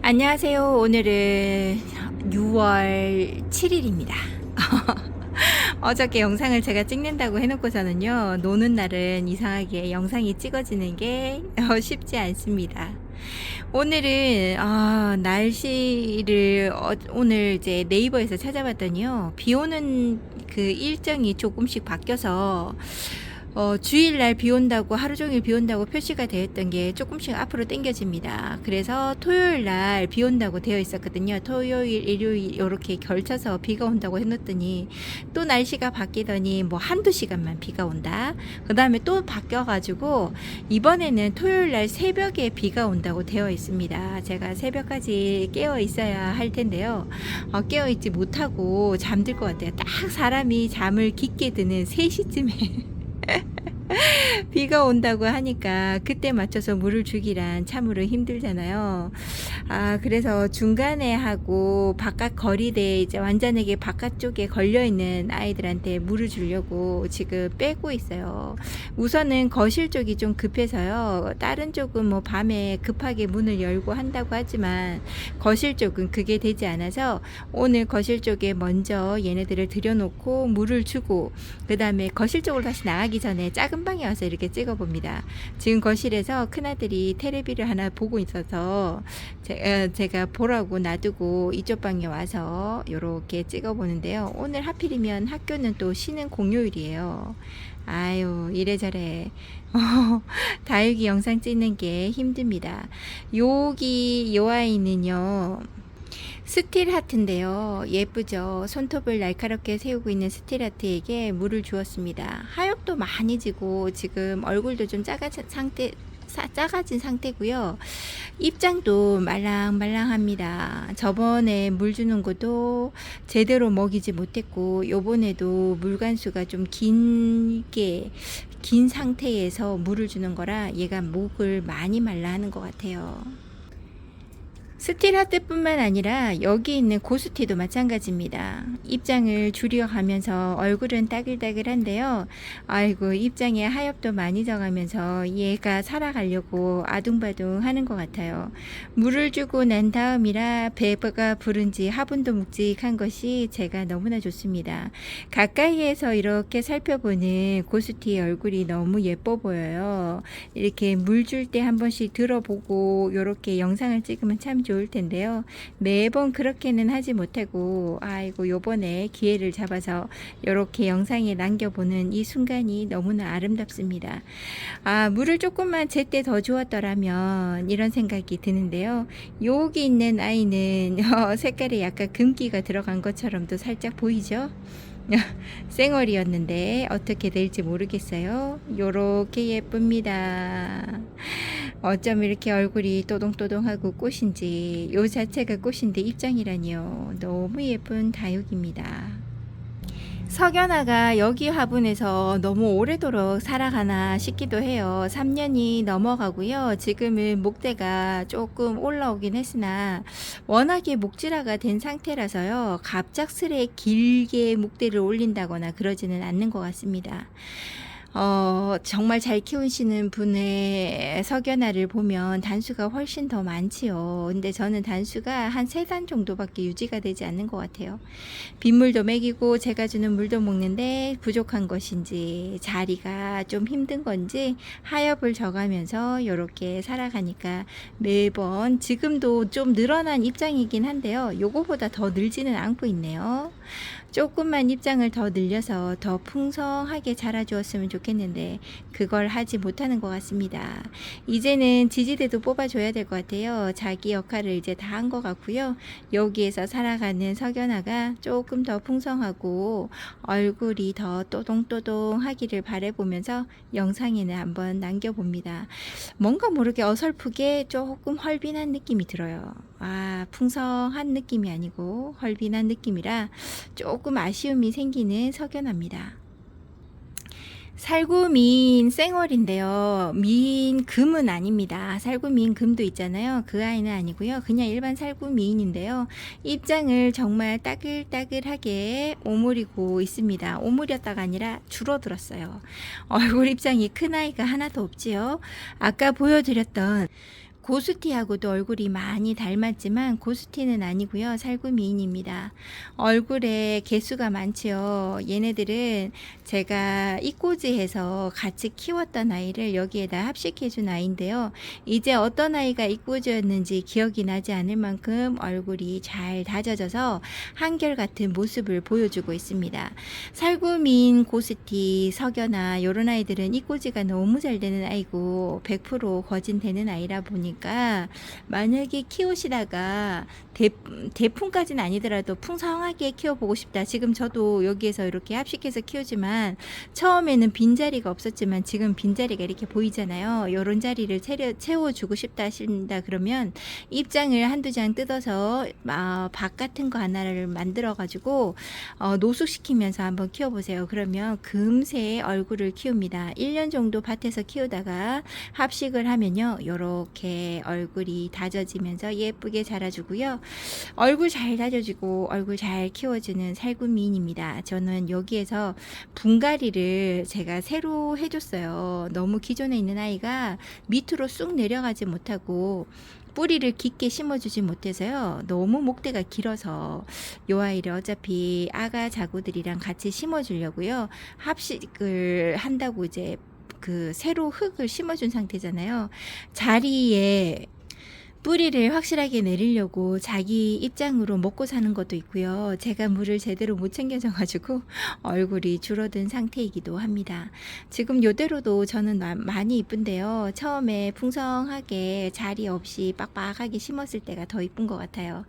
안녕하세요. 오늘은 6월 7일입니다. 어저께 영상을 제가 찍는다고 해놓고서는요, 노는 날은 이상하게 영상이 찍어지는 게 쉽지 않습니다. 오늘은 날씨를 오늘 이제 네이버에서 찾아봤더니요, 비 오는 그 일정이 조금씩 바뀌어서 주일날 비 온다고, 하루 종일 비 온다고 표시가 되었던 게 조금씩 앞으로 당겨집니다. 그래서 토요일날 비 온다고 되어 있었거든요. 토요일, 일요일 이렇게 걸쳐서 비가 온다고 해놓더니 또 날씨가 바뀌더니 뭐 한두 시간만 비가 온다. 그 다음에 또 바뀌어가지고 이번에는 토요일날 새벽에 비가 온다고 되어 있습니다. 제가 새벽까지 깨어 있어야 할 텐데요. 깨어 있지 못하고 잠들 것 같아요. 딱 사람이 잠을 깊게 드는 3시쯤에 비가 온다고 하니까 그때 맞춰서 물을 주기란 참으로 힘들잖아요. 그래서 중간에 하고 바깥 거리대에 이제 완전하게 바깥쪽에 걸려있는 아이들한테 물을 주려고 지금 빼고 있어요. 우선은 거실 쪽이 좀 급해서요. 다른 쪽은 뭐 밤에 급하게 문을 열고 한다고 하지만 거실 쪽은 그게 되지 않아서 오늘 거실 쪽에 먼저 얘네들을 들여놓고 물을 주고, 그 다음에 거실 쪽으로 다시 나가기 전에 작은 방에 와서 이렇게 찍어봅니다. 지금 거실에서 큰아들이 테레비를 하나 보고 있어서 제가 보라고 놔두고 이쪽 방에 와서 이렇게 찍어보는데요. 오늘 하필이면 학교는 또 쉬는 공휴일이에요. 아유, 이래저래 다육이 영상 찍는 게 힘듭니다. 여기 요 아이는요, 스틸 하트인데요. 예쁘죠? 손톱을 날카롭게 세우고 있는 스틸 하트에게 물을 주었습니다. 하엽도 많이 지고 지금 얼굴도 좀 작아진 상태고요. 입장도 말랑말랑합니다. 저번에 물 주는 것도 제대로 먹이지 못했고, 요번에도 물간수가 좀 긴 상태에서 물을 주는 거라 얘가 목을 많이 말라 하는 것 같아요. 스틸하트뿐만 아니라 여기 있는 고스티도 마찬가지입니다. 입장을 줄여가면서 얼굴은 따글따글한데요. 아이고, 입장에 하엽도 많이 져가면서 얘가 살아가려고 아둥바둥 하는 것 같아요. 물을 주고 난 다음이라 배가 부른지 화분도 묵직한 것이 제가 너무나 좋습니다. 가까이에서 이렇게 살펴보는 고스티의 얼굴이 너무 예뻐 보여요. 이렇게 물 줄 때 한 번씩 들어보고 이렇게 영상을 찍으면 참 좋을 텐데요. 매번 그렇게는 하지 못하고, 아이고, 요번에 기회를 잡아서 이렇게 영상에 남겨보는 이 순간이 너무나 아름답습니다. 물을 조금만 제때 더 주었더라면 이런 생각이 드는데요. 여기 있는 아이는 색깔이 약간 금기가 들어간 것처럼도 살짝 보이죠? 쌩얼이었는데 어떻게 될지 모르겠어요. 요렇게 예쁩니다. 어쩜 이렇게 얼굴이 또동또동하고 꽃인지, 요 자체가 꽃인데 입장이라니요. 너무 예쁜 다육입니다. 석연아가 여기 화분에서 너무 오래도록 살아가나 싶기도 해요. 3년이 넘어가고요. 지금은 목대가 조금 올라오긴 했으나 워낙에 목질화가 된 상태라서요, 갑작스레 길게 목대를 올린다거나 그러지는 않는 것 같습니다. 정말 잘 키우시는 분의 석연화를 보면 단수가 훨씬 더 많지요. 근데 저는 단수가 한 3단 정도밖에 유지가 되지 않는 것 같아요. 빗물도 먹이고 제가 주는 물도 먹는데 부족한 것인지, 자리가 좀 힘든 건지 하엽을 져가면서 이렇게 살아가니까 매번, 지금도 좀 늘어난 입장이긴 한데요, 요거보다 더 늘지는 않고 있네요. 조금만 입장을 더 늘려서 더 풍성하게 자라주었으면 좋겠는데 그걸 하지 못하는 것 같습니다. 이제는 지지대도 뽑아줘야 될 것 같아요. 자기 역할을 이제 다 한 것 같고요. 여기에서 살아가는 석연아가 조금 더 풍성하고 얼굴이 더 또동또동하기를 바라보면서 영상에는 한번 남겨봅니다. 뭔가 모르게 어설프게 조금 헐빈한 느낌이 들어요. 풍성한 느낌이 아니고 헐빈한 느낌이라 조금 아쉬움이 생기는 석연화입니다. 살구미인 쌩얼인데요. 미인 금은 아닙니다. 살구미인 금도 있잖아요. 그 아이는 아니고요. 그냥 일반 살구미인인데요. 입장을 정말 따글따글하게 오므리고 있습니다. 오므렸다가 아니라 줄어들었어요. 얼굴 입장이 큰 아이가 하나도 없지요. 아까 보여드렸던 고수티하고도 얼굴이 많이 닮았지만 고수티는 아니고요. 살구미인입니다. 얼굴에 개수가 많지요. 얘네들은 제가 이꼬지해서 같이 키웠던 아이를 여기에다 합식해준 아이인데요. 이제 어떤 아이가 이꼬지였는지 기억이 나지 않을 만큼 얼굴이 잘 다져져서 한결같은 모습을 보여주고 있습니다. 살구미인, 고수티, 석연아 이런 아이들은 이꼬지가 너무 잘 되는 아이고 100% 거진되는 아이라 보니까 만약에 키우시다가 대풍까지는 아니더라도 풍성하게 키워보고 싶다. 지금 저도 여기에서 이렇게 합식해서 키우지만 처음에는 빈자리가 없었지만 지금 빈자리가 이렇게 보이잖아요. 요런 자리를 채워주고 싶다 하신다 그러면 입장을 한두 장 뜯어서 박 같은 거 하나를 만들어 가지고 노숙시키면서 한번 키워보세요. 그러면 금세 얼굴을 키웁니다. 1년 정도 밭에서 키우다가 합식을 하면요 요렇게 얼굴이 다져지면서 예쁘게 자라주고요. 얼굴 잘 다져주고 얼굴 잘 키워주는 살구미인입니다. 저는 여기에서 분갈이를 제가 새로 해줬어요. 너무 기존에 있는 아이가 밑으로 쑥 내려가지 못하고 뿌리를 깊게 심어주지 못해서요. 너무 목대가 길어서 요 아이를 어차피 아가 자구들이랑 같이 심어주려고요. 합식을 한다고 이제 그 새로 흙을 심어준 상태잖아요. 자리에 뿌리를 확실하게 내리려고 자기 입장으로 먹고 사는 것도 있고요. 제가 물을 제대로 못 챙겨줘 가지고 얼굴이 줄어든 상태이기도 합니다. 지금 요대로도 저는 많이 이쁜데요. 처음에 풍성하게 자리 없이 빡빡하게 심었을 때가 더 이쁜 것 같아요.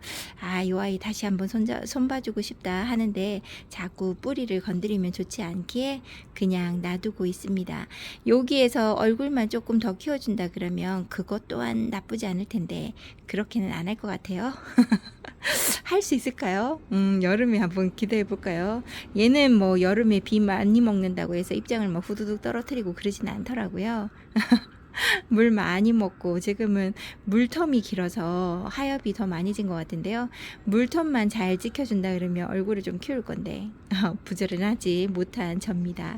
요 아이 다시 한번 손봐주고 싶다 하는데 자꾸 뿌리를 건드리면 좋지 않기에 그냥 놔두고 있습니다. 여기에서 얼굴만 조금 더 키워준다 그러면 그것 또한 나쁘지 않을 텐데 그렇게는 안 할 것 같아요. 할 수 있을까요? 여름에 한번 기대해 볼까요? 얘는 뭐 여름에 비 많이 먹는다고 해서 입장을 막 후두둑 떨어뜨리고 그러지는 않더라고요. 물 많이 먹고 지금은 물텀이 길어서 하엽이 더 많이 진 것 같은데요. 물텀만 잘 지켜준다 그러면 얼굴을 좀 키울 건데 부지런하지 못한 접니다.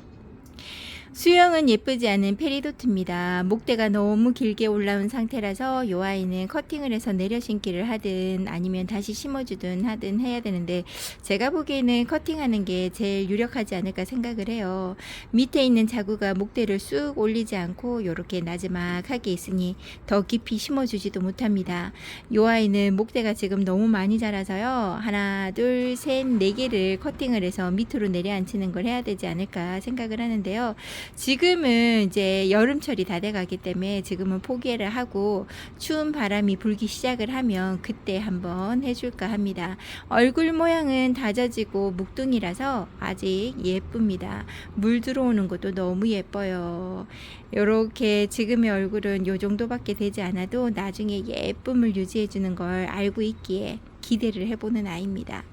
수영은 예쁘지 않은 페리도트입니다. 목대가 너무 길게 올라온 상태라서 이 아이는 커팅을 해서 내려 심기를 하든 아니면 다시 심어주든 하든 해야 되는데 제가 보기에는 커팅하는 게 제일 유력하지 않을까 생각을 해요. 밑에 있는 자구가 목대를 쑥 올리지 않고 이렇게 나지막하게 있으니 더 깊이 심어주지도 못합니다. 이 아이는 목대가 지금 너무 많이 자라서요. 하나, 둘, 셋, 네 개를 커팅을 해서 밑으로 내려앉히는 걸 해야 되지 않을까 생각을 하는데요. 지금은 이제 여름철이 다 돼가기 때문에 지금은 포기를 하고 추운 바람이 불기 시작을 하면 그때 한번 해줄까 합니다. 얼굴 모양은 다져지고 묵둥이라서 아직 예쁩니다. 물 들어오는 것도 너무 예뻐요. 요렇게 지금의 얼굴은 요 정도밖에 되지 않아도 나중에 예쁨을 유지해주는 걸 알고 있기에 기대를 해보는 아이입니다.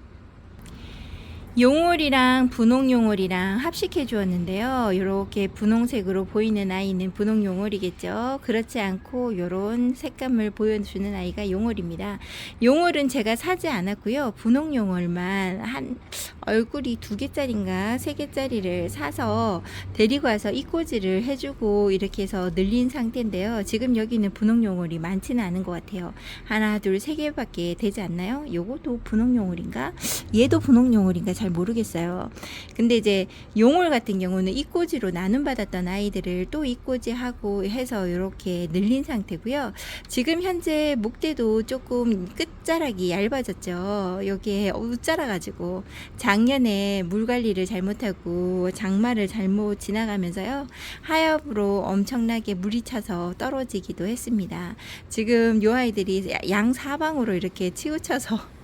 용월이랑 분홍용월이랑 합식해 주었는데요. 이렇게 분홍색으로 보이는 아이는 분홍용월이겠죠. 그렇지 않고 이런 색감을 보여주는 아이가 용월입니다. 용월은 제가 사지 않았고요. 분홍용월만 한 얼굴이 2개짜리인가 3개짜리를 사서 데리고 와서 이꼬지를 해주고 이렇게 해서 늘린 상태인데요. 지금 여기는 분홍용월이 많지는 않은 것 같아요. 하나, 둘, 3개밖에 되지 않나요? 요것도 분홍용월인가? 얘도 분홍용월인가 잘 모르겠어요. 근데 이제 용월 같은 경우는 이꼬지로 나눔받았던 아이들을 또 이꼬지하고 해서 이렇게 늘린 상태고요. 지금 현재 목대도 조금 끝자락이 얇아졌죠. 여기에 자라가지고 작년에 물 관리를 잘못하고 장마를 잘못 지나가면서요. 하엽으로 엄청나게 물이 차서 떨어지기도 했습니다. 지금 요 아이들이 양 사방으로 이렇게 치우쳐서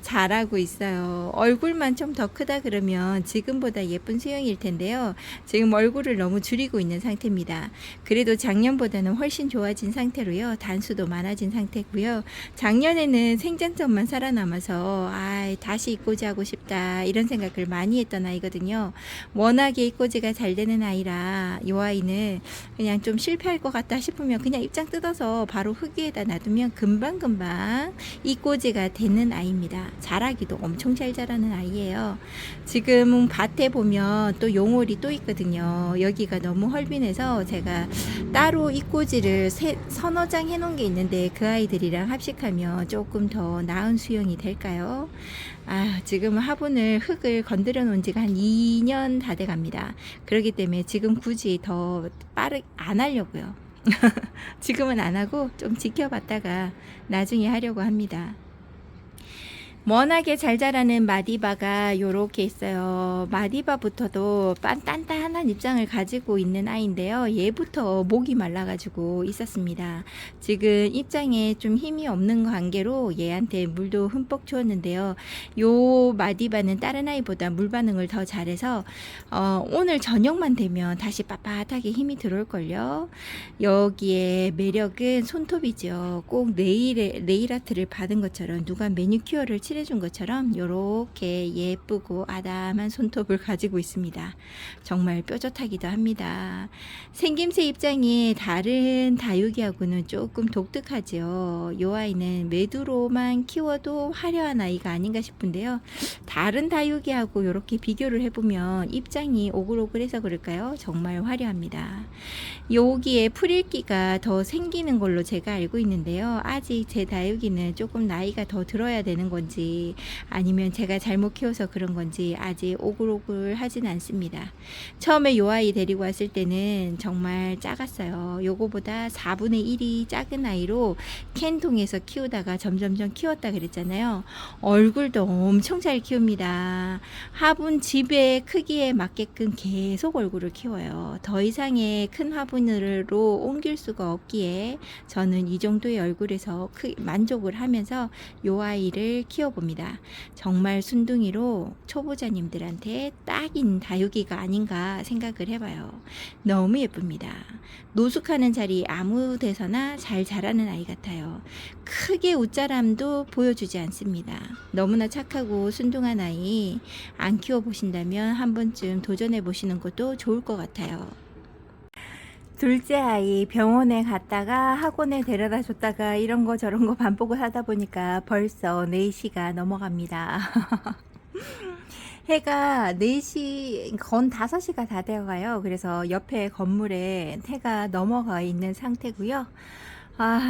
잘하고 있어요. 얼굴만 좀 더 크다 그러면 지금보다 예쁜 수영일 텐데요. 지금 얼굴을 너무 줄이고 있는 상태입니다. 그래도 작년보다는 훨씬 좋아진 상태로요. 단수도 많아진 상태고요. 작년에는 생장점만 살아남아서 다시 이꼬지 하고 싶다 이런 생각을 많이 했던 아이거든요. 워낙에 이꼬지가 잘 되는 아이라 이 아이는 그냥 좀 실패할 것 같다 싶으면 그냥 입장 뜯어서 바로 흙 위에다 놔두면 금방금방 이꼬지가 되는 있는 아이입니다. 자라기도 엄청 잘 자라는 아이예요. 지금 밭에 보면 또 용월이 또 있거든요. 여기가 너무 헐빈해서 제가 따로 입꼬지를 서너 장 해놓은 게 있는데 그 아이들이랑 합식하면 조금 더 나은 수영이 될까요? 지금 화분을 흙을 건드려 놓은 지가 한 2년 다 돼 갑니다. 그렇기 때문에 지금 굳이 더 빠르게 안 하려고요. 지금은 안 하고 좀 지켜봤다가 나중에 하려고 합니다. 워낙에 잘 자라는 마디바가 요렇게 있어요. 마디바부터도 단단한 입장을 가지고 있는 아이인데요. 얘부터 목이 말라가지고 있었습니다. 지금 입장에 좀 힘이 없는 관계로 얘한테 물도 흠뻑 주었는데요. 요 마디바는 다른 아이보다 물 반응을 더 잘해서 오늘 저녁만 되면 다시 빳빳하게 힘이 들어올걸요. 여기에 매력은 손톱이죠. 꼭 네일 아트를 받은 것처럼 누가 매니큐어를 칠해준 것처럼 이렇게 예쁘고 아담한 손톱을 가지고 있습니다. 정말 뾰족하기도 합니다. 생김새 입장이 다른 다육이하고는 조금 독특하죠. 이 아이는 매두로만 키워도 화려한 아이가 아닌가 싶은데요. 다른 다육이하고 이렇게 비교를 해보면 입장이 오글오글해서 그럴까요? 정말 화려합니다. 여기에 풀읽기가 더 생기는 걸로 제가 알고 있는데요. 아직 제 다육이는 조금 나이가 더 들어야 되는 건지 아니면 제가 잘못 키워서 그런 건지 아직 오글오글 하진 않습니다. 처음에 요 아이 데리고 왔을 때는 정말 작았어요. 요거보다 4분의 1이 작은 아이로 캔통에서 키우다가 점점점 키웠다 그랬잖아요. 얼굴도 엄청 잘 키웁니다. 화분 집의 크기에 맞게끔 계속 얼굴을 키워요. 더 이상의 큰 화분으로 옮길 수가 없기에 저는 이 정도의 얼굴에서 만족을 하면서 요 아이를 키워봅니다. 정말 순둥이로 초보자님들한테 딱인 다육이가 아닌가 생각을 해봐요. 너무 예쁩니다. 노숙하는 자리 아무 데서나 잘 자라는 아이 같아요. 크게 웃자람도 보여주지 않습니다. 너무나 착하고 순둥한 아이 안 키워보신다면 한 번쯤 도전해 보시는 것도 좋을 것 같아요. 둘째 아이 병원에 갔다가 학원에 데려다 줬다가 이런 거 저런 거 반복을 하다 보니까 벌써 4시가 넘어갑니다. 해가 4시, 건 5시가 다 되어가요. 그래서 옆에 건물에 해가 넘어가 있는 상태고요.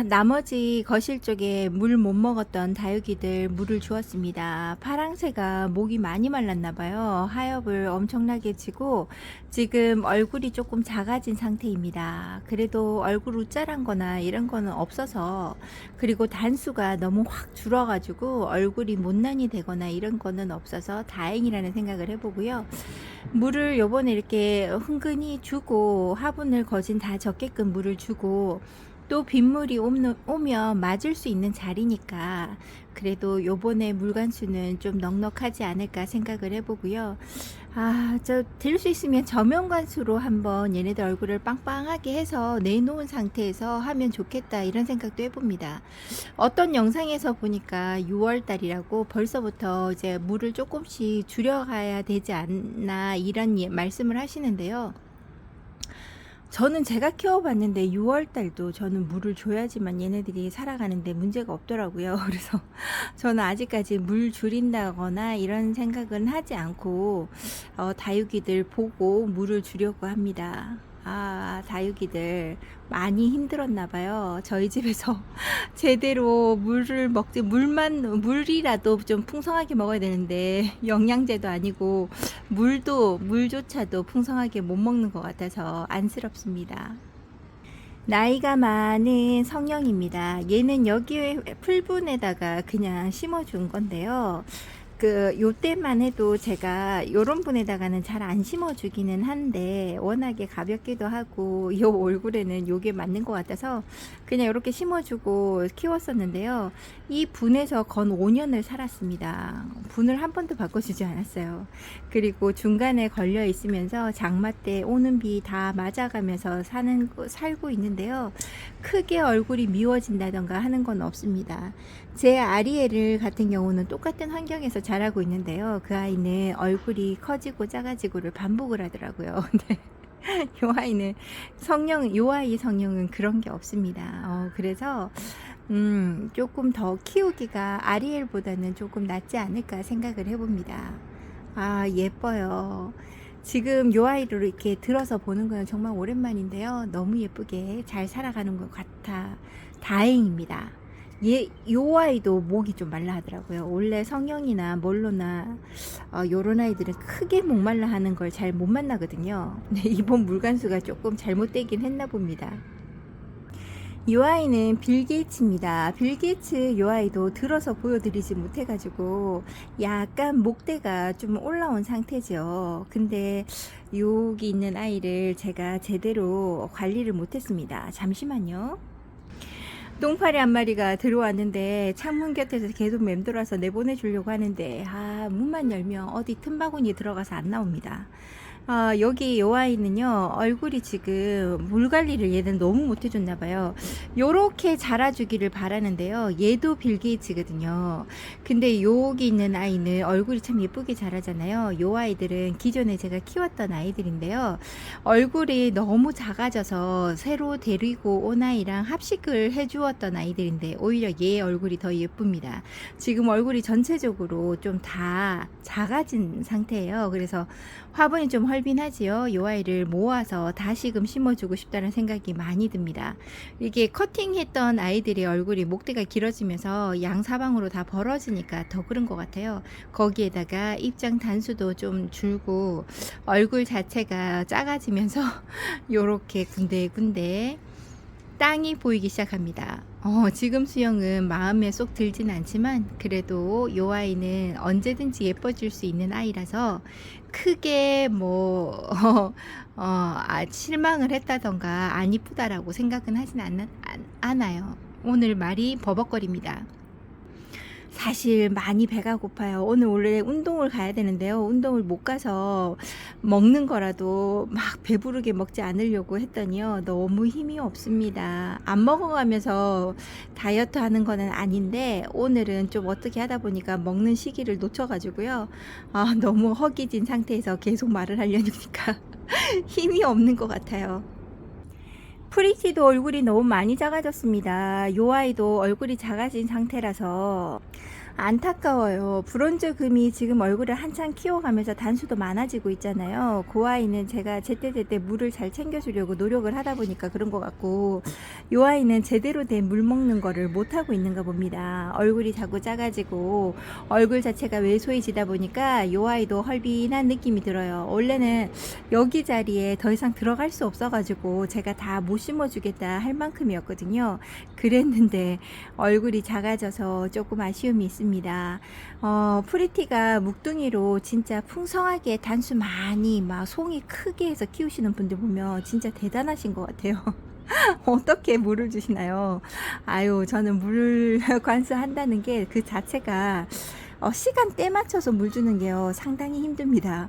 나머지 거실 쪽에 물 못 먹었던 다육이들 물을 주었습니다. 파랑새가 목이 많이 말랐나봐요. 하엽을 엄청나게 지고 지금 얼굴이 조금 작아진 상태입니다. 그래도 얼굴 웃자란 거나 이런 거는 없어서, 그리고 단수가 너무 확 줄어가지고 얼굴이 못난이 되거나 이런 거는 없어서 다행이라는 생각을 해보고요. 물을 요번에 이렇게 흥건히 주고 화분을 거진 다 적게끔 물을 주고 또 빗물이 오면 맞을 수 있는 자리니까 그래도 요번에 물관수는 좀 넉넉하지 않을까 생각을 해보고요. 될 수 있으면 저면관수로 한번 얘네들 얼굴을 빵빵하게 해서 내놓은 상태에서 하면 좋겠다 이런 생각도 해봅니다. 어떤 영상에서 보니까 6월달이라고 벌써부터 이제 물을 조금씩 줄여가야 되지 않나 이런 말씀을 하시는데요. 저는 제가 키워봤는데 6월달도 저는 물을 줘야지만 얘네들이 살아가는데 문제가 없더라고요. 그래서 저는 아직까지 물 줄인다거나 이런 생각은 하지 않고 다육이들 보고 물을 주려고 합니다. 다육이들 많이 힘들었나봐요. 저희 집에서 제대로 물을 먹지, 물이라도 좀 풍성하게 먹어야 되는데 영양제도 아니고 물조차도 풍성하게 못 먹는 것 같아서 안쓰럽습니다. 나이가 많은 성령입니다. 얘는 여기 풀분에다가 그냥 심어준 건데요. 요때만 해도 제가 요런 분에다가는 잘 안 심어주기는 한데 워낙에 가볍기도 하고 요 얼굴에는 요게 맞는 것 같아서 그냥 이렇게 심어주고 키웠었는데요. 이 분에서 건 5년을 살았습니다. 분을 한 번도 바꿔주지 않았어요. 그리고 중간에 걸려 있으면서 장마 때 오는 비 다 맞아가면서 살고 있는데요. 크게 얼굴이 미워진다던가 하는 건 없습니다. 제 아리에를 같은 경우는 똑같은 환경에서 자라고 있는데요. 그 아이는 얼굴이 커지고 작아지고를 반복을 하더라고요. 근데 요 아이 성령은 그런 게 없습니다. 그래서 조금 더 키우기가 아리엘보다는 조금 낫지 않을까 생각을 해봅니다. 아, 예뻐요. 지금 요 아이를 이렇게 들어서 보는 건 정말 오랜만인데요. 너무 예쁘게 잘 살아가는 것 같아 다행입니다. 요 아이도 목이 좀 말라 하더라고요. 원래 성형이나 몰로나 요런 아이들은 크게 목 말라 하는 걸 잘 못 만나거든요. 네, 이번 물관수가 조금 잘못되긴 했나 봅니다. 요 아이는 빌 게이츠입니다. 빌 게이츠 요 아이도 들어서 보여드리지 못해가지고 약간 목대가 좀 올라온 상태죠. 근데 여기 있는 아이를 제가 제대로 관리를 못했습니다. 잠시만요. 똥파리 한 마리가 들어왔는데 창문 곁에서 계속 맴돌아서 내보내주려고 하는데 문만 열면 어디 틈바구니에 들어가서 안 나옵니다. 여기 요 아이는요, 얼굴이 지금 물 관리를 얘는 너무 못해줬나봐요. 요렇게 자라주기를 바라는데요. 얘도 빌 게이츠거든요. 근데 여기 있는 아이는 얼굴이 참 예쁘게 자라잖아요. 요 아이들은 기존에 제가 키웠던 아이들인데요. 얼굴이 너무 작아져서 새로 데리고 온 아이랑 합식을 해주었던 아이들인데, 오히려 얘 얼굴이 더 예쁩니다. 지금 얼굴이 전체적으로 좀 다 작아진 상태예요. 그래서 화분이 좀 헐빈하지요. 요 아이를 모아서 다시금 심어주고 싶다는 생각이 많이 듭니다. 이게 커팅했던 아이들의 얼굴이 목대가 길어지면서 양사방으로 다 벌어지니까 더 그런 것 같아요. 거기에다가 입장 단수도 좀 줄고 얼굴 자체가 작아지면서 요렇게 군데군데 땅이 보이기 시작합니다. 지금 수영은 마음에 쏙 들진 않지만 그래도 요 아이는 언제든지 예뻐질 수 있는 아이라서 크게 실망을 했다던가 안 이쁘다라고 생각은 하진 않아요. 오늘 말이 버벅거립니다. 사실 많이 배가 고파요. 오늘 원래 운동을 가야 되는데요. 운동을 못 가서 먹는 거라도 막 배부르게 먹지 않으려고 했더니요. 너무 힘이 없습니다. 안 먹어가면서 다이어트 하는 거는 아닌데 오늘은 좀 어떻게 하다 보니까 먹는 시기를 놓쳐가지고요. 너무 허기진 상태에서 계속 말을 하려니까 힘이 없는 것 같아요. 프리티도 얼굴이 너무 많이 작아졌습니다. 요 아이도 얼굴이 작아진 상태라서 안타까워요. 브론즈 금이 지금 얼굴을 한참 키워가면서 단수도 많아지고 있잖아요. 그 아이는 제가 제때제때 물을 잘 챙겨주려고 노력을 하다 보니까 그런 것 같고, 요 아이는 제대로 된 물 먹는 거를 못하고 있는가 봅니다. 얼굴이 자꾸 작아지고 얼굴 자체가 왜소해지다 보니까 요 아이도 헐빈한 느낌이 들어요. 원래는 여기 자리에 더 이상 들어갈 수 없어가지고 제가 다 못 심어주겠다 할 만큼이었거든요. 그랬는데 얼굴이 작아져서 조금 아쉬움이 있습니다. 프리티가 묵둥이로 진짜 풍성하게 단수 많이 막 송이 크게 해서 키우시는 분들 보면 진짜 대단하신 것 같아요. 어떻게 물을 주시나요? 아유, 저는 물 관수한다는 게 그 자체가 시간대 맞춰서 물 주는 게요 상당히 힘듭니다.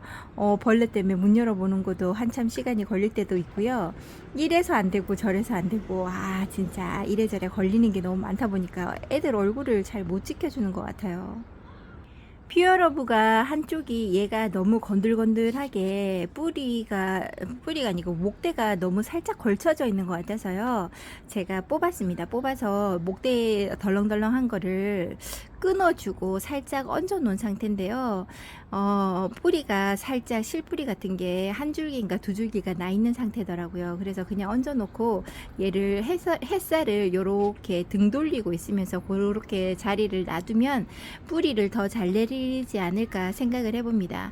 벌레 때문에 문 열어보는 것도 한참 시간이 걸릴 때도 있고요. 이래서 안 되고 저래서 안 되고 진짜 이래저래 걸리는 게 너무 많다 보니까 애들 얼굴을 잘 못 지켜주는 것 같아요. 퓨어러브가 한쪽이 얘가 너무 건들건들하게 뿌리가 아니고 목대가 너무 살짝 걸쳐져 있는 것 같아서요. 제가 뽑았습니다. 뽑아서 목대 덜렁덜렁한 거를 끊어주고 살짝 얹어 놓은 상태인데요. 뿌리가 살짝 실뿌리 같은 게 한 줄기인가 두 줄기가 나 있는 상태더라고요. 그래서 그냥 얹어 놓고 얘를 햇살을 요렇게 등 돌리고 있으면서 그렇게 자리를 놔두면 뿌리를 더 잘 내리지 않을까 생각을 해봅니다.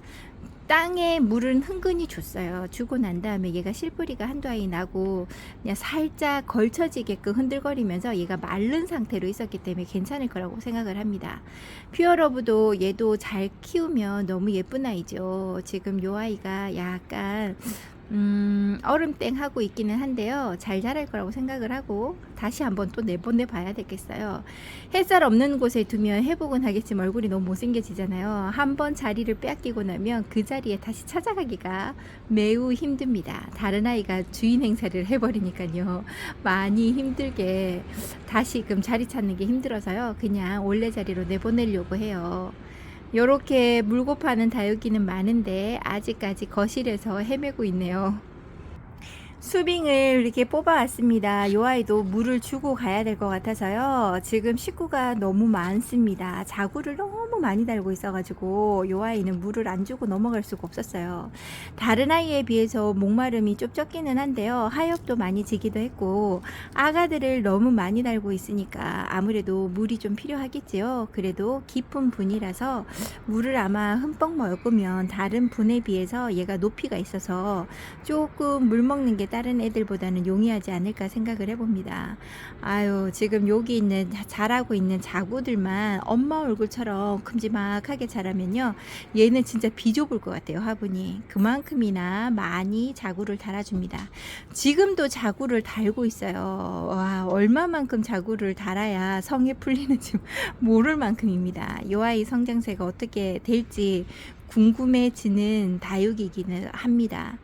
땅에 물은 흥건히 줬어요. 주고 난 다음에 얘가 실뿌리가 한두 아이 나고 그냥 살짝 걸쳐지게끔 흔들거리면서 얘가 마른 상태로 있었기 때문에 괜찮을 거라고 생각을 합니다. 퓨어러브도 얘도 잘 키우면 너무 예쁜 아이죠. 지금 요 아이가 약간 얼음땡 하고 있기는 한데요. 잘 자랄 거라고 생각을 하고 다시 한번 또 내보내 봐야 되겠어요. 햇살 없는 곳에 두면 회복은 하겠지만 얼굴이 너무 못생겨지잖아요. 한번 자리를 빼앗기고 나면 그 자리에 다시 찾아가기가 매우 힘듭니다. 다른 아이가 주인 행세를 해버리니까요. 많이 힘들게 다시금 자리 찾는 게 힘들어서요. 그냥 원래 자리로 내보내려고 해요. 요렇게 물고 파는 다육이는 많은데 아직까지 거실에서 헤매고 있네요. 수빙을 이렇게 뽑아왔습니다. 요 아이도 물을 주고 가야 될 것 같아서요. 지금 식구가 너무 많습니다. 자구를 너무 많이 달고 있어가지고 요 아이는 물을 안 주고 넘어갈 수가 없었어요. 다른 아이에 비해서 목마름이 좀 적기는 한데요. 하엽도 많이 지기도 했고 아가들을 너무 많이 달고 있으니까 아무래도 물이 좀 필요하겠지요. 그래도 깊은 분이라서 물을 아마 흠뻑 먹으면 다른 분에 비해서 얘가 높이가 있어서 조금 물 먹는 게 다른 애들보다는 용이하지 않을까 생각을 해봅니다. 아유, 지금 여기 있는 자라고 있는 자구들만 엄마 얼굴처럼 큼지막하게 자라면요, 얘는 진짜 비좁을 것 같아요. 화분이 그만큼이나 많이 자구를 달아줍니다. 지금도 자구를 달고 있어요. 와, 얼마만큼 자구를 달아야 성에 풀리는지 모를 만큼입니다. 이 아이 성장세가 어떻게 될지 궁금해지는 다육이기는 합니다.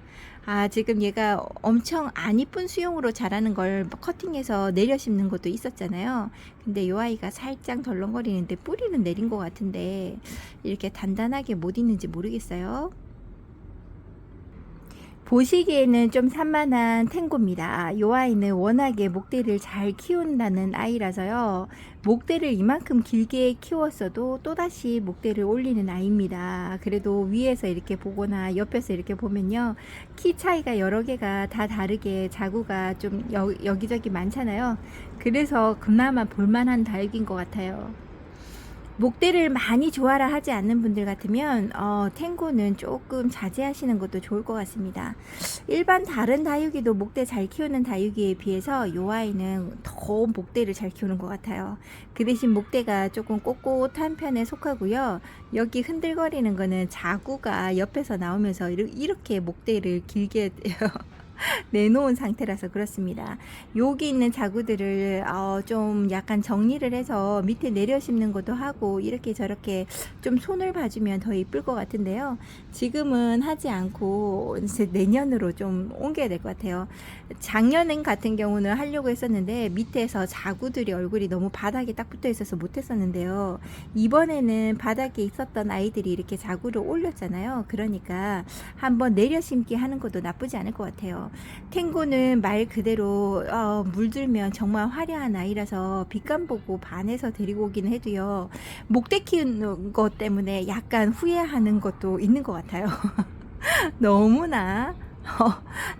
아, 지금 얘가 엄청 안 이쁜 수영으로 자라는 걸 커팅해서 내려 심는 것도 있었잖아요. 근데 요 아이가 살짝 덜렁거리는데 뿌리는 내린 것 같은데 이렇게 단단하게 못 있는지 모르겠어요. 보시기에는 좀 산만한 탱고입니다. 요 아이는 워낙에 목대를 잘 키운다는 아이라서요. 목대를 이만큼 길게 키웠어도 또다시 목대를 올리는 아이입니다. 그래도 위에서 이렇게 보거나 옆에서 이렇게 보면요, 키 차이가 여러 개가 다 다르게 자구가 좀 여기저기 많잖아요. 그래서 그나마 볼만한 다육인 것 같아요. 목대를 많이 좋아라 하지 않는 분들 같으면 탱고는 조금 자제하시는 것도 좋을 것 같습니다. 일반 다른 다육이도 목대 잘 키우는 다육이에 비해서 이 아이는 더 목대를 잘 키우는 것 같아요. 그 대신 목대가 조금 꼿꼿한 편에 속하고요. 여기 흔들거리는 거는 자구가 옆에서 나오면서 이렇게 목대를 길게 내놓은 상태라서 그렇습니다. 여기 있는 자구들을 좀 약간 정리를 해서 밑에 내려 심는 것도 하고 이렇게 저렇게 좀 손을 봐주면 더 이쁠 것 같은데요. 지금은 하지 않고 이제 내년으로 좀 옮겨야 될 것 같아요. 작년 같은 경우는 하려고 했었는데 밑에서 자구들이 얼굴이 너무 바닥에 딱 붙어 있어서 못했었는데요. 이번에는 바닥에 있었던 아이들이 이렇게 자구를 올렸잖아요. 그러니까 한번 내려 심기 하는 것도 나쁘지 않을 것 같아요. 탱고는 말 그대로 물들면 정말 화려한 아이라서 빛감 보고 반해서 데리고 오긴 해도요, 목대 키우는 것 때문에 약간 후회하는 것도 있는 것 같아요. 너무나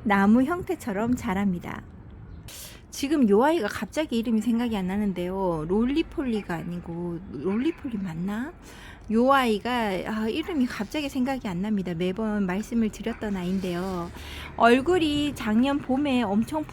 나무 형태처럼 자랍니다. 지금 요 아이가 갑자기 이름이 생각이 안 나는데요. 롤리폴리가 아니고 롤리폴리 맞나? 요 아이가 이름이 갑자기 생각이 안 납니다. 매번 말씀을 드렸던 아이인데요. 얼굴이 작년 봄에 엄청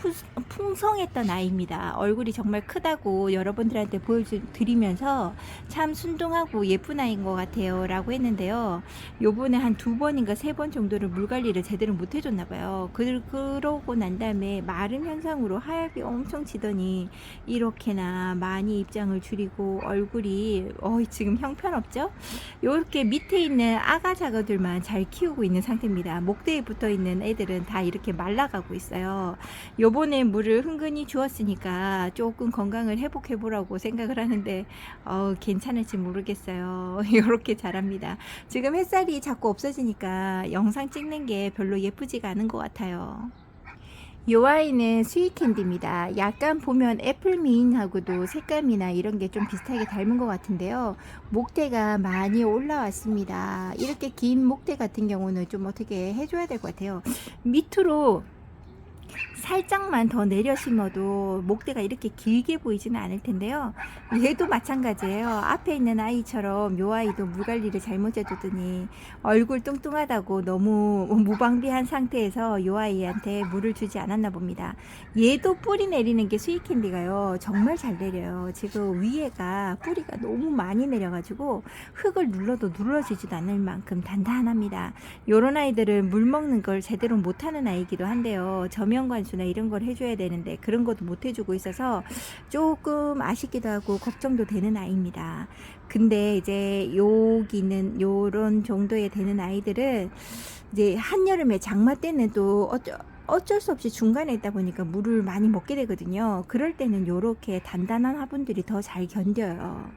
풍성했던 아이입니다. 얼굴이 정말 크다고 여러분들한테 보여드리면서 참 순둥하고 예쁜 아이인 것 같아요 라고 했는데요. 요번에 한 2번인가 3번 정도를 물관리를 제대로 못 해줬나 봐요. 그러고 난 다음에 마름 현상으로 하얗게 엄청 지더니 이렇게나 많이 입장을 줄이고 얼굴이 지금 형편없죠? 이렇게 밑에 있는 아가 자거들만 잘 키우고 있는 상태입니다. 목대에 붙어 있는 애들은 다 이렇게 말라가고 있어요. 요번에 물을 흥건히 주었으니까 조금 건강을 회복해 보라고 생각을 하는데 괜찮을지 모르겠어요. 이렇게 자랍니다. 지금 햇살이 자꾸 없어지니까 영상 찍는 게 별로 예쁘지가 않은 것 같아요. 요 아이는 스윗캔디입니다. 약간 보면 애플민하고도 색감이나 이런 게 좀 비슷하게 닮은 것 같은데요. 목대가 많이 올라왔습니다. 이렇게 긴 목대 같은 경우는 좀 어떻게 해줘야 될 것 같아요. 밑으로 살짝만 더 내려 심어도 목대가 이렇게 길게 보이지는 않을 텐데요. 얘도 마찬가지예요. 앞에 있는 아이처럼 요 아이도 물 관리를 잘못 해줬더니 얼굴 뚱뚱하다고 너무 무방비한 상태에서 요 아이한테 물을 주지 않았나 봅니다. 얘도 뿌리 내리는 게 스윗캔디가요, 정말 잘 내려요. 지금 위에가 뿌리가 너무 많이 내려가지고 흙을 눌러도 눌러지지도 않을 만큼 단단합니다. 요런 아이들은 물 먹는 걸 제대로 못하는 아이기도 한데요. 저명관수나 이런 걸 해줘야 되는데 그런 것도 못 해주고 있어서 조금 아쉽기도 하고 걱정도 되는 아이입니다. 근데 이제 여기는 요런 정도에 되는 아이들은 이제 한여름에 장마 때는 또 어쩔 수 없이 중간에 있다 보니까 물을 많이 먹게 되거든요. 그럴 때는 요렇게 단단한 화분들이 더 잘 견뎌요.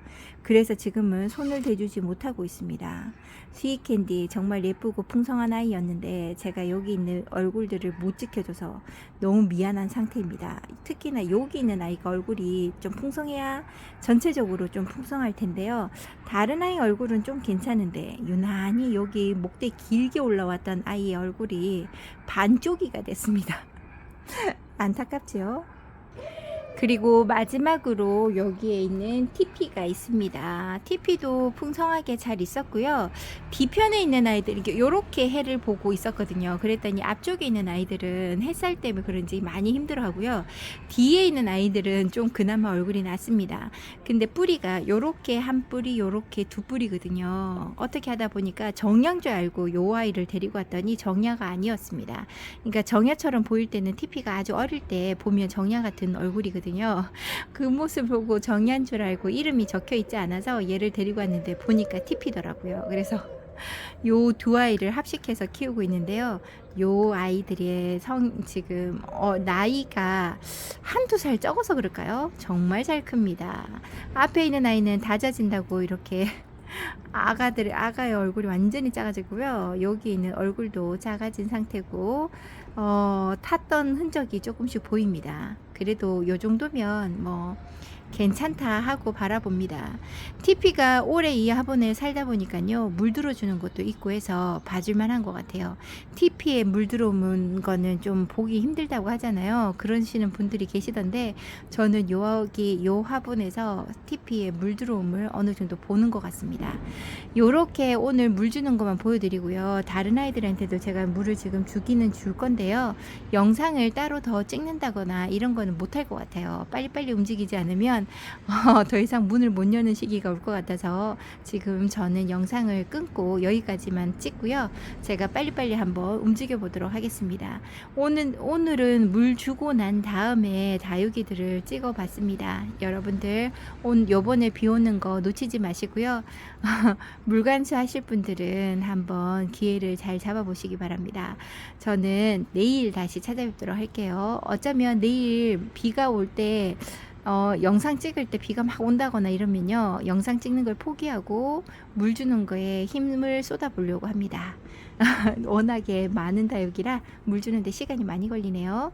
그래서 지금은 손을 대주지 못하고 있습니다. 스윗캔디 정말 예쁘고 풍성한 아이였는데 제가 여기 있는 얼굴들을 못 지켜줘서 너무 미안한 상태입니다. 특히나 여기 있는 아이가 얼굴이 좀 풍성해야 전체적으로 좀 풍성할 텐데요. 다른 아이 얼굴은 좀 괜찮은데 유난히 여기 목대 길게 올라왔던 아이의 얼굴이 반쪽이가 됐습니다. 안타깝죠? 그리고 마지막으로 여기에 있는 TP가 있습니다. TP도 풍성하게 잘 있었고요. 뒤편에 있는 아이들 이렇게 해를 보고 있었거든요. 그랬더니 앞쪽에 있는 아이들은 햇살 때문에 그런지 많이 힘들어하고요. 뒤에 있는 아이들은 좀 그나마 얼굴이 낫습니다. 근데 뿌리가 이렇게 한 뿌리, 이렇게 두 뿌리거든요. 어떻게 하다 보니까 정야인 줄 알고 요 아이를 데리고 왔더니 정야가 아니었습니다. 그러니까 정야처럼 보일 때는 TP가 아주 어릴 때 보면 정야 같은 얼굴이거든요. 그 모습 보고 정야인 줄 알고 이름이 적혀 있지 않아서 얘를 데리고 왔는데 보니까 TP더라고요. 그래서 요 두 아이를 합식해서 키우고 있는데요. 요 아이들의 지금 나이가 한두 살 적어서 그럴까요? 정말 잘 큽니다. 앞에 있는 아이는 다져진다고 이렇게 아가의 얼굴이 완전히 작아지고요. 여기 있는 얼굴도 작아진 상태고 탔던 흔적이 조금씩 보입니다. 그래도 요 정도면 뭐 괜찮다 하고 바라봅니다. TP가 오래 이 화분에 살다 보니까요, 물 들어주는 것도 있고 해서 봐줄만 한 것 같아요. TP에 물 들어오는 거는 좀 보기 힘들다고 하잖아요. 그러시는 분들이 계시던데 저는 여기 요 화분에서 TP에 물 들어옴을 어느 정도 보는 것 같습니다. 요렇게 오늘 물 주는 것만 보여드리고요. 다른 아이들한테도 제가 물을 지금 주기는 줄 건데요. 영상을 따로 더 찍는다거나 이런 거는 못할 것 같아요. 빨리빨리 움직이지 않으면 더 이상 문을 못 여는 시기가 올 것 같아서 지금 저는 영상을 끊고 여기까지만 찍고요. 제가 빨리빨리 한번 움직여 보도록 하겠습니다. 오늘은 물 주고 난 다음에 다육이들을 찍어 봤습니다. 여러분들 요번에 비 오는 거 놓치지 마시고요. 물관수 하실 분들은 한번 기회를 잘 잡아보시기 바랍니다. 저는 내일 다시 찾아뵙도록 할게요. 어쩌면 내일 비가 올때 영상 찍을 때 비가 막 온다거나 이러면요, 영상 찍는 걸 포기하고 물 주는 거에 힘을 쏟아보려고 합니다. 워낙에 많은 다육이라 물 주는데 시간이 많이 걸리네요.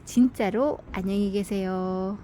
진짜로 안녕히 계세요.